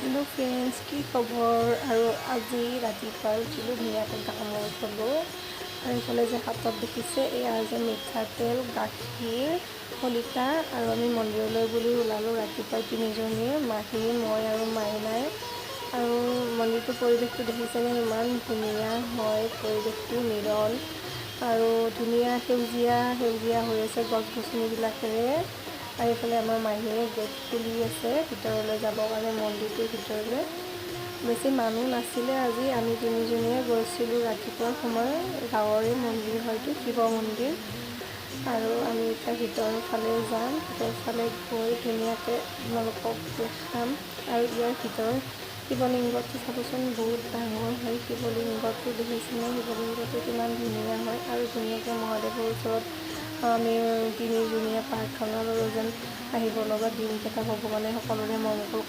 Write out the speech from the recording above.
Hello' friends, কি খবৰ? আৰু আজি ৰাতিপুৱা উঠিলোঁ, ধুনীয়াকৈ গা মূৰ ধুলোঁ আৰু এইফালে যে হাতত দেখিছে এয়া যে মিঠাতেল, গাখীৰ, শলিতা আৰু আমি মন্দিৰলৈ বুলি ওলালোঁ ৰাতিপুৱাই তিনিজনীয়ে, মাহী, মই আৰু মাইনাই। আৰু মন্দিৰটোৰ পৰিৱেশটো দেখিছেনে, ইমান ধুনীয়া হয়, পৰিৱেশটো নিৰল আৰু ধুনীয়া সেউজীয়া হৈ আছে গছ গছনিবিলাকেৰে। আৰু এইফালে আমাৰ মাহীয়ে গেট খুলি আছে ভিতৰলৈ যাবৰ কাৰণে, মন্দিৰটোৰ ভিতৰলৈ। বেছি মানুহ নাছিলে আজি, আমি তিনিজনীয়ে গৈছিলোঁ ৰাতিপুৱাৰ সময়। গাঁৱৰে মন্দিৰ হয়তো, শিৱ মন্দিৰ। আৰু আমি এতিয়া ভিতৰৰ ফালে যাম, ভিতৰৰ ফালে গৈ ধুনীয়াকৈ আপোনালোকক দেখাম। আৰু ইয়াৰ ভিতৰৰ শিৱলিংগটো চাবচোন, বহুত ডাঙৰ হয় শিৱলিংগটো, দেখিছেনে শিৱলিংগটো কিমান ধুনীয়া হয়। আৰু ধুনীয়াকৈ মহাদেৱৰ ওচৰত আমি তিনিজনীয়ে প্ৰাৰ্থনা কৰোঁ যেন আহিব লগা দিনকেইটা ভগৱানে সকলোৰে মংগল